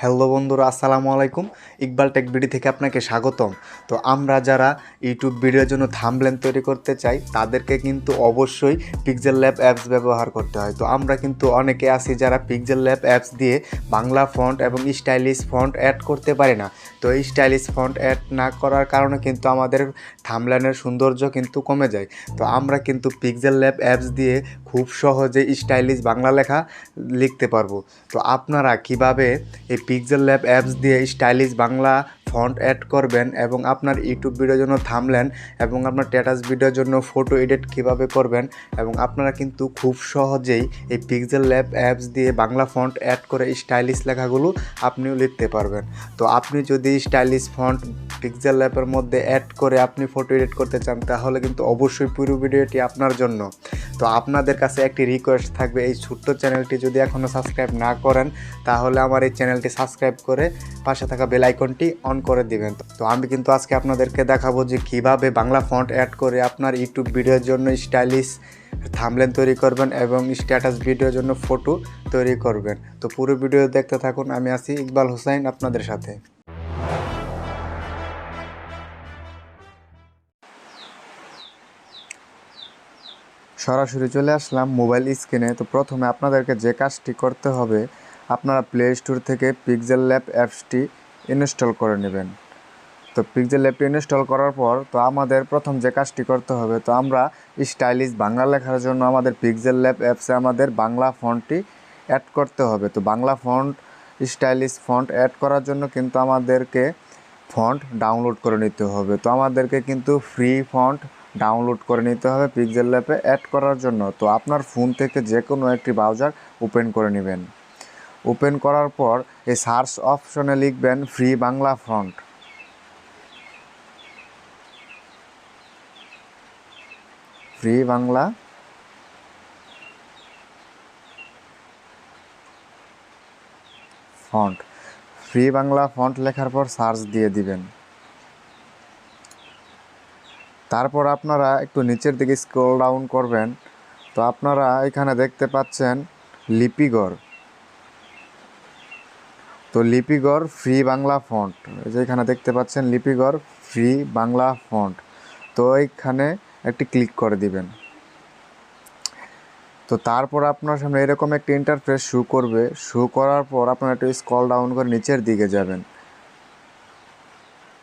Hello বন্ধুরা, আসসালামু আলাইকুম। ইকবাল টেক ভিডিও থেকে আপনাকে স্বাগতম। তো আমরা যারা ইউটিউব ভিডিওর জন্য থাম্বনেল তৈরি করতে চাই তাদেরকে কিন্তু অবশ্যই পিক্সেল ল্যাব অ্যাপস ব্যবহার করতে হয়। তো আমরা কিন্তু অনেকে আছি যারা পিক্সেল ল্যাব অ্যাপস দিয়ে বাংলা ফন্ট এবং স্টাইলিশ ফন্ট অ্যাড করতে পারি না। তো এই স্টাইলিশ ফন্ট অ্যাড না করার কারণে কিন্তু আমাদের থাম্বনেলের সৌন্দর্য কিন্তু কমে যায়। তো আমরা কিন্তু পিক্সেল ল্যাব অ্যাপস দিয়ে খুব সহজে স্টাইলিশ বাংলা লেখা লিখতে পারবো। তো আপনারা কিভাবে এই পিক্সেল ল্যাব অ্যাপস দিয়ে স্টাইলিশ বাংলা ফন্ট অ্যাড করবেন এবং আপনার ইউটিউব ভিডিওর জন্য থাম্বনেল এবং আপনার স্ট্যাটাস ভিডিওর জন্য ফটো এডিট কীভাবে করবেন এবং আপনারা কিন্তু খুব সহজেই এই পিক্সেল ল্যাব অ্যাপস দিয়ে বাংলা ফন্ট অ্যাড করে স্টাইলিশ লেখাগুলো আপনিও লিখতে পারবেন। তো আপনি যদি স্টাইলিশ ফন্ট পিক্সেল ল্যাবের মধ্যে অ্যাড করে আপনি ফটো এডিট করতে চান তাহলে কিন্তু অবশ্যই পুরো ভিডিওটি আপনার জন্য। তো আপনাদের কাছে একটি রিকোয়েস্ট থাকবে, এই ছোট্ট চ্যানেলটি যদি এখনও সাবস্ক্রাইব না করেন তাহলে আমার এই চ্যানেলটি সাবস্ক্রাইব করে পাশে থাকা বেল আইকনটি অন করে দিবেন। তো আমি কিন্তু আজকে আপনাদেরকে দেখাবো যে কীভাবে বাংলা ফন্ট অ্যাড করে আপনার ইউটিউব ভিডিওর জন্য স্টাইলিশ থাম্বনেল তৈরি করবেন এবং স্ট্যাটাস ভিডিওর জন্য ফটো তৈরি করবেন। তো পুরো ভিডিও দেখতে থাকুন। আমি আছি ইকবাল হোসেন আপনাদের সাথে। সরাসরি চলে আসলাম মোবাইল স্ক্রিনে। তো প্রথমে আপনাদেরকে যে কাজটি করতে হবে, আপনারা প্লে স্টোর থেকে পিক্সেল ল্যাব অ্যাপসটি ইনস্টল করে নেবেন। তো পিক্সেল ল্যাবটি ইনস্টল করার পর তো আমাদের প্রথম যে কাজটি করতে হবে, তো আমরা স্টাইলিশ বাংলা লেখার জন্য আমাদের পিক্সেল ল্যাব অ্যাপসে আমাদের বাংলা ফন্টটি অ্যাড করতে হবে। তো Bangla font stylish font add করার জন্য কিন্তু আমাদেরকে ফন্ট ডাউনলোড করে নিতে হবে। তো আমাদেরকে কিন্তু ফ্রি ফন্ট ডাউনলোড করে নিতে হবে পিক্সেল ল্যাবে অ্যাড করার জন্য। তো আপনার ফোন থেকে যে কোনো একটি ব্রাউজার ওপেন করে নেবেন। ওপেন করার পর এই সার্চ অপশনে লিখবেন free Bangla font. Free Bangla font. Free Bangla font লেখার পর সার্চ দিয়ে দিবেন। তারপর আপনারা একটু নিচের দিকে স্ক্রল ডাউন করবেন। তো আপনারা এখানে দেখতে পাচ্ছেন লিপিগড়। তো লিপিগড় ফ্রি বাংলা ফন্ট, যেখানে দেখতে পাচ্ছেন লিপিগড় ফ্রি বাংলা ফন্ট। তো এইখানে একটি ক্লিক করে দিবেন। তো তারপর আপনার সামনে এরকম একটি ইন্টারফেস শো করবে। শো করার পর আপনারা একটু স্ক্রল ডাউন করে নিচের দিকে যাবেন।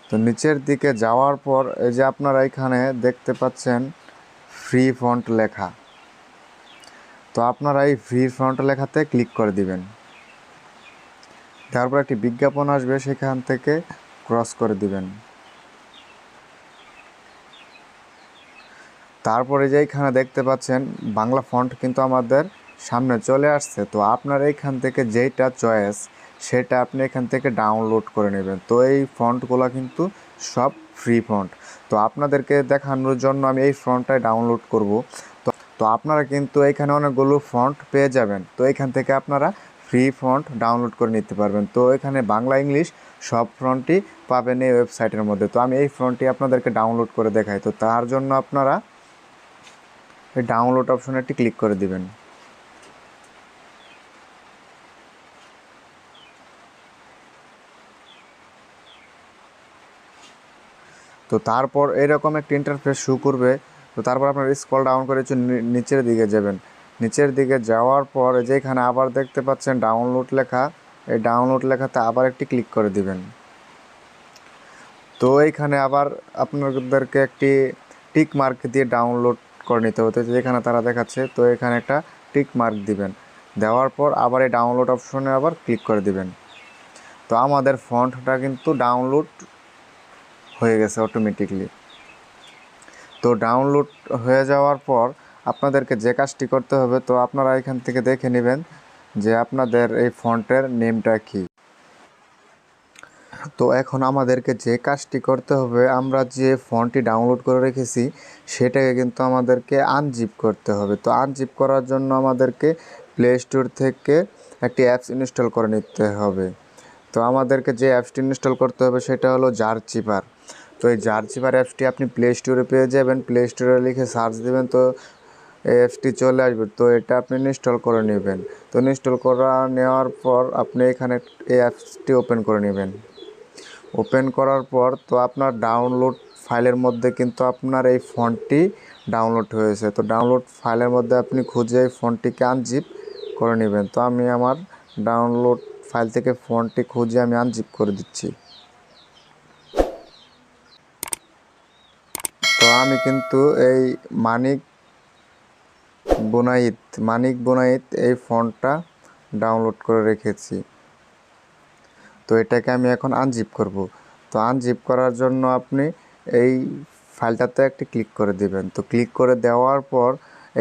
তো নিচের দিকে যাওয়ার পর এই যে আপনারা এখানে দেখতে পাচ্ছেন ফ্রি ফন্ট লেখা। তো আপনারা এই ফ্রি ফন্ট লেখাতে ক্লিক করে দিবেন। তারপর একটি বিজ্ঞাপন আসবে, সেখান থেকে ক্রস করে দিবেন। তারপরে যে এইখানে দেখতে পাচ্ছেন বাংলা ফন্ট কিন্তু আমাদের সামনে চলে আসছে। তো আপনার এইখান থেকে যেইটা চয়েস সেটা আপনি এখান থেকে ডাউনলোড করে নেবেন। তো এই ফন্টগুলো কিন্তু সব ফ্রি ফন্ট। তো আপনাদেরকে দেখানোর জন্য আমি এই ফন্টটাই ডাউনলোড করব। তো আপনারা কিন্তু এখানে অনেকগুলো ফন্ট পেয়ে যাবেন। তো এখান থেকে আপনারা ফ্রি ফন্ট ডাউনলোড করে নিতে পারবেন। তো এখানে বাংলা ইংলিশ সব ফন্টই পাবেন এই ওয়েবসাইটের মধ্যে। তো আমি এই ফন্টটি আপনাদেরকে ডাউনলোড করে দেখাই। তো তার জন্য আপনারা এই ডাউনলোড অপশনে একটি ক্লিক করে দিবেন। তো তারপর এরকম একটা ইন্টারফেস শো করবে। তো তারপর আপনার স্ক্রল ডাউন করে নিচের দিকে যাবেন। নিচের দিকে যাওয়ার পর যেখানে আবার দেখতে পাচ্ছেন ডাউনলোড লেখা, এই ডাউনলোড লেখাতে আবার একটি ক্লিক করে দিবেন। তো এইখানে আবার আপনাদেরকে একটি টিক মার্ক দিয়ে ডাউনলোড করে নিতে হতে, যেখানে তারা দেখাচ্ছে। তো এখানে একটা টিক মার্ক দিবেন। দেওয়ার পর আবার এই ডাউনলোড অপশনে আবার ক্লিক করে দিবেন। তো আমাদের ফন্টটা কিন্তু ডাউনলোড হয়ে গেছে অটোমেটিকলি। তো ডাউনলোড হয়ে যাওয়ার পর আপনাদেরকে যে কাজটি করতে হবে, তো আপনারা এখান থেকে দেখে নেবেন যে আপনাদের এই ফন্টের নেমটা কী। তো এখন আমাদেরকে যে কাজটি করতে হবে, আমরা যে ফন্টটি ডাউনলোড করে রেখেছি সেটাকে কিন্তু আমাদেরকে আনজিপ করতে হবে। তো আনজিপ করার জন্য আমাদেরকে প্লে স্টোর থেকে একটি অ্যাপস ইনস্টল করে নিতে হবে। তো আমাদেরকে যে অ্যাপসটি ইনস্টল করতে হবে সেটা হলো জারচিপার। তো এই জারচিপার অ্যাপসটি আপনি প্লে স্টোরে পেয়ে যাবেন। প্লে স্টোরে লিখে সার্চ দেবেন। তো এই অ্যাপসটি চলে আসবে। তো এটা আপনি ইনস্টল করে নেবেন। তো ইনস্টল করা নেওয়ার পর আপনি এখানে এই অ্যাপসটি ওপেন করে নেবেন। ওপেন করার পর তো আপনার ডাউনলোড ফাইলের মধ্যে কিন্তু আপনার এই ফন্টটি ডাউনলোড হয়েছে। তো ডাউনলোড ফাইলের মধ্যে আপনি খুঁজে এই ফন্টটিকে আনজিপ করে নেবেন। তো আমি আমার ডাউনলোড ফাইল থেকে ফন্টটি খুঁজে আমি আনজিপ করে দিচ্ছি। তো আমি কিন্তু এই মানিক বোনাইত এই ফন্টটা ডাউনলোড করে রেখেছি। তো এটাকে আমি এখন আনজিপ করব। তো আনজিপ করার জন্য আপনি এই ফাইলটাতে একটি ক্লিক করে দিবেন। তো ক্লিক করে দেওয়ার পর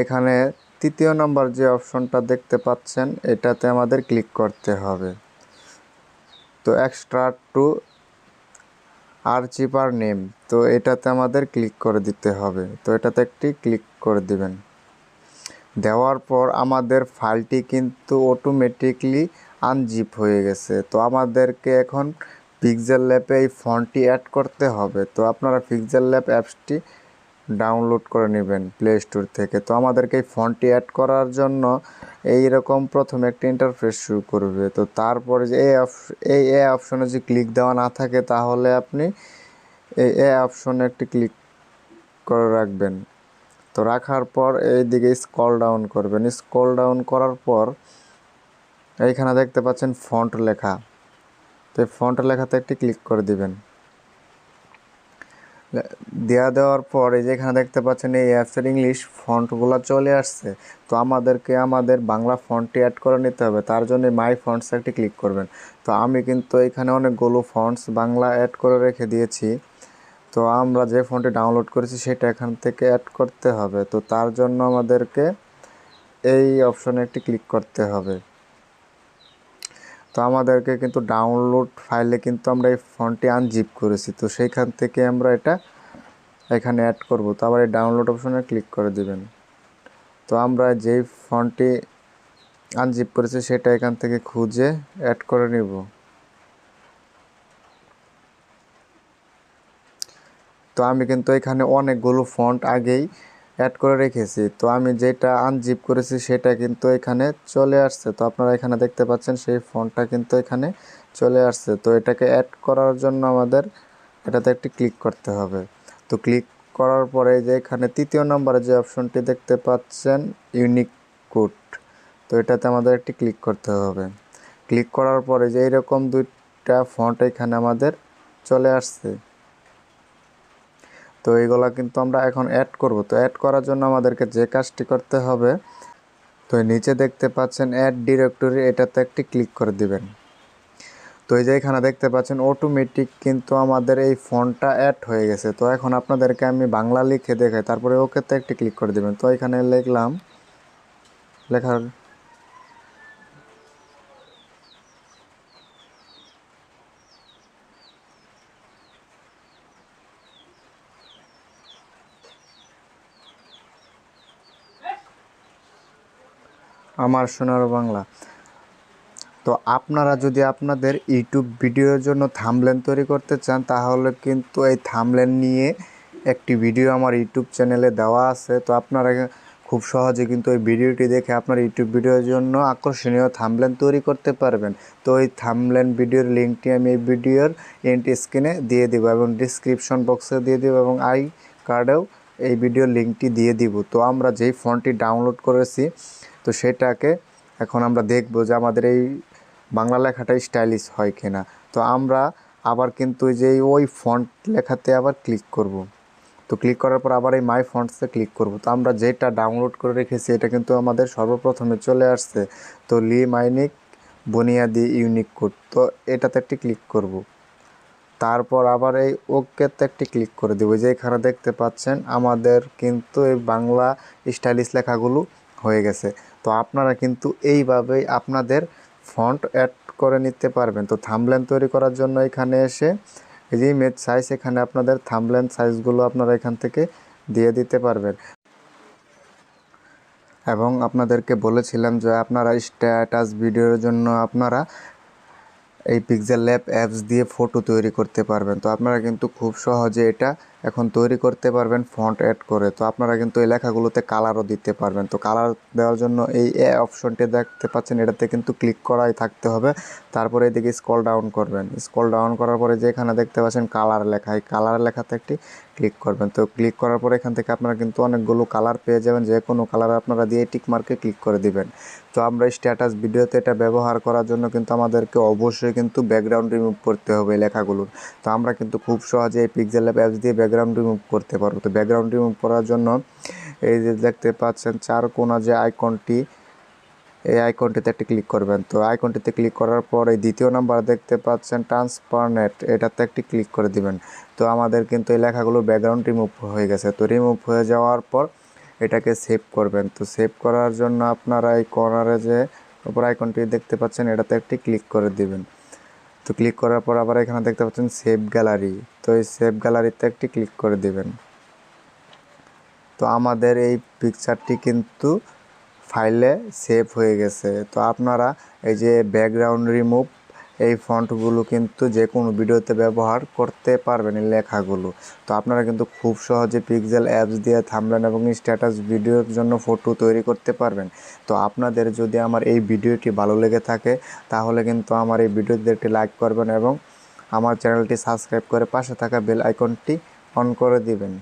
এখানে 3য় নাম্বার যে অপশনটা দেখতে পাচ্ছেন এটাতে আমাদের ক্লিক করতে হবে। তো এক্সট্রাক্ট টু আর্চিভার নেম, তো এটাতে আমাদের ক্লিক করে দিতে হবে। তো এটাতে একটি ক্লিক করে দিবেন। দেওয়ার পর আমাদের ফাইলটি কিন্তু অটোমেটিকলি আনজিপ হয়ে গেছে। তো আমাদেরকে এখন পিক্সেল ল্যাবে এই ফন্টটি অ্যাড করতে হবে। তো আপনারা পিক্সেল ল্যাব অ্যাপসটি ডাউনলোড করে নেবেন প্লে স্টোর থেকে। তো আমাদেরকে এই ফন্টটি অ্যাড করার জন্য এইরকম প্রথমে একটা ইন্টারফেস শুরু করবে। তো তারপরে যে এই অপশনে যদি ক্লিক দেওয়া না থাকে তাহলে আপনি এই অপশনে একটি ক্লিক করে রাখবেন। তো রাখার পর এই দিকে স্ক্রল ডাউন করবেন। স্ক্রল ডাউন করার পর এইখানে দেখতে পাচ্ছেন ফন্ট লেখা। তো এই ফন্ট লেখাতে একটি ক্লিক করে দিবেন। দেওয়ার পর এই যে এখানে দেখতে পাচ্ছেন এই অ্যাপসের ইংলিশ ফন্টগুলো চলে আসছে। তো আমাদেরকে আমাদের বাংলা ফন্টটি অ্যাড করে নিতে হবে। তার জন্য মাই ফন্টস একটি ক্লিক করবেন। তো আমি কিন্তু এখানে অনেকগুলো ফন্টস বাংলা অ্যাড করে রেখে দিয়েছি। তো আমরা যে ফন্টটি ডাউনলোড করেছি সেটা এখান থেকে অ্যাড করতে হবে। তো তার জন্য আমাদেরকে এই অপশনে একটি ক্লিক করতে হবে। তো আমাদেরকে কিন্তু ডাউনলোড ফাইলে কিন্তু আমরা এই ফন্টটি আনজিপ করেছি। তো সেইখান থেকে আমরা এটা এখানে অ্যাড করব। তো আবার এই ডাউনলোড অপশনে ক্লিক করে দিবেন। তো আমরা যেই ফন্টটি আনজিপ করেছি সেটা এখান থেকে খুঁজে অ্যাড করে নিব। তো আমি কিন্তু এখানে অনেকগুলো ফন্ট আগেই অ্যাড করে রেখেছি। তো আমি যেটা আনজিপ করেছি সেটা কিন্তু এখানে চলে আসছে। তো আপনারা এখানে দেখতে পাচ্ছেন সেই ফন্টটা কিন্তু এখানে চলে আসছে। তো এটাকে অ্যাড করার জন্য আমাদের এটাতে একটি ক্লিক করতে হবে। তো ক্লিক করার পরে যে এখানে 3য় নম্বরে যে অপশনটি দেখতে পাচ্ছেন ইউনিক কোড, তো এটাতে আমাদের একটি ক্লিক করতে হবে। ক্লিক করার পরে যে এরকম 2টা ফন্ট এখানে আমাদের চলে আসছে। তো এইগুলা কিন্তু আমরা এখন অ্যাড করব। তো অ্যাড করার জন্য আমাদেরকে যে কাজটি করতে হবে, তো নিচে দেখতে পাচ্ছেন অ্যাড ডিরেক্টরি, এটাতে একটি ক্লিক করে দিবেন। তো এই যে এখানে দেখতে পাচ্ছেন অটোমেটিক কিন্তু আমাদের এই ফন্টটা অ্যাড হয়ে গেছে। তো এখন আপনাদেরকে আমি বাংলা লিখে দেখাই, তারপরে ওকেতে একটি ক্লিক করে দিবেন। তো এখানে লিখলাম, লেখার আমার সোনার বাংলা। তো আপনারা যদি আপনাদের ইউটিউব ভিডিওর জন্য থাম্বনেল তৈরি করতে চান তাহলে কিন্তু এই থাম্বনেল নিয়ে একটি ভিডিও আমার ইউটিউব চ্যানেলে দেওয়া আছে। তো আপনারা খুব সহজে কিন্তু এই ভিডিওটি দেখে আপনার ইউটিউব ভিডিওর জন্য আকর্ষণীয় থাম্বনেল তৈরি করতে পারবেন। তো এই থাম্বনেল ভিডিওর লিঙ্কটি আমি এই ভিডিওর এন্ড স্ক্রিনে দিয়ে দেবো এবং ডিসক্রিপশন বক্সে দিয়ে দেবো এবং আই কার্ডেও এই ভিডিওর লিঙ্কটি দিয়ে দিব। তো আমরা যেই ফন্টটি ডাউনলোড করেছি তো সেটাকে এখন আমরা দেখব যে আমাদের এই বাংলা লেখাটা স্টাইলিশ হয় কিনা। তো আমরা আবার কিন্তু যে ওই ফন্ট লেখাতে আবার ক্লিক করব। তো ক্লিক করার পর আবার এই মাই ফন্টসে ক্লিক করব। তো আমরা যেটা ডাউনলোড করে রেখেছি এটা কিন্তু আমাদের সর্বপ্রথমে চলে আসছে। তো মাইনিক বুনিয়াদি ইউনিক কোড, তো এটাতে একটি ক্লিক করব। তারপর আবার এই ওকেতে একটি ক্লিক করে দেবো। যে এখানে দেখতে পাচ্ছেন আমাদের কিন্তু এই বাংলা স্টাইলিশ লেখাগুলো হয়ে গেছে। তো আপনারা কিন্তু এইভাবেই আপনাদের ফন্ট অ্যাড করে নিতে পারবেন। তো থাম্বনেল তৈরি করার জন্য এখানে এসে এই যে ইমেজ সাইজ, এখানে আপনাদের থাম্বনেল সাইজগুলো আপনারা এখান থেকে দিয়ে দিতে পারবেন। এবং আপনাদেরকে বলেছিলাম যে আপনারা স্ট্যাটাস ভিডিওর জন্য আপনারা এই পিক্সেল ল্যাব অ্যাপস দিয়ে ফটো তৈরি করতে পারবেন। তো আপনারা কিন্তু খুব সহজে এটা এখন তৈরি করতে পারবেন ফন্ট অ্যাড করে। তো আপনারা কিন্তু এই লেখাগুলোতে কালারও দিতে পারবেন। তো কালার দেওয়ার জন্য এই অপশনটি দেখতে পাচ্ছেন, এটাতে কিন্তু ক্লিক করাই থাকতে হবে। তারপরে এদিকে স্ক্রল ডাউন করবেন। স্ক্রল ডাউন করার পরে যেখানে দেখতে পাচ্ছেন কালার লেখা, এই কালার লেখাতে একটি ক্লিক করবেন। তো ক্লিক করার পরে এখান থেকে আপনারা কিন্তু অনেকগুলো কালার পেয়ে যাবেন, যে কোনো কালার আপনারা দিয়ে টিক মার্কে ক্লিক করে দিবেন। তো আমরা স্ট্যাটাস ভিডিওতে এটা ব্যবহার করার জন্য কিন্তু আমাদেরকে অবশ্যই কিন্তু ব্যাকগ্রাউন্ড রিমুভ করতে হবে এই লেখাগুলোর। তো আমরা কিন্তু খুব সহজে এই পিক্সেল অ্যাপস দিয়ে ব্যাকগ্রাউন্ড রিমুভ করতে পারবো। তো ব্যাকগ্রাউন্ড রিমুভ করার জন্য এই যে দেখতে পাচ্ছেন চার কোণা যে আইকনটি, এই আইকনটিতে একটি ক্লিক করবেন। তো আইকনটিতে ক্লিক করার পর এই দ্বিতীয় নাম্বার দেখতে পাচ্ছেন ট্রান্সপারেন্ট, এটাতে একটি ক্লিক করে দিবেন। তো আমাদের কিন্তু এই লেখাগুলো ব্যাকগ্রাউন্ড রিমুভ হয়ে গেছে। তো রিমুভ হয়ে যাওয়ার পর এটাকে সেভ করবেন। তো সেভ করার জন্য আপনারা এই কর্নারে যে উপর আইকনটি দেখতে পাচ্ছেন, এটাতে একটি ক্লিক করে দিবেন। তো ক্লিক করার পর আবার এখানে দেখতে পাচ্ছেন সেভ গ্যালারি, তো এই সেভ গ্যালারিতে একটি ক্লিক করে দিবেন। তো আমাদের এই পিকচারটি কিন্তু ফাইলে সেভ হয়ে গেছে। তো আপনারা এই যে ব্যাকগ্রাউন্ড রিমুভ, এই ফন্টগুলো কিন্তু যে কোনো ভিডিওতে ব্যবহার করতে পারবেন এই লেখাগুলো। তো আপনারা কিন্তু খুব সহজে পিক্সেল অ্যাপস দিয়ে থাম্বনেল এবং স্ট্যাটাস ভিডিওর জন্য ফটো তৈরি করতে পারবেন। তো আপনাদের যদি আমার এই ভিডিওটি ভালো লেগে থাকে তাহলে কিন্তু আমার এই ভিডিওতে একটি লাইক করবেন এবং আমার চ্যানেলটি সাবস্ক্রাইব করে পাশে থাকা বেল আইকনটি অন করে দিবেন।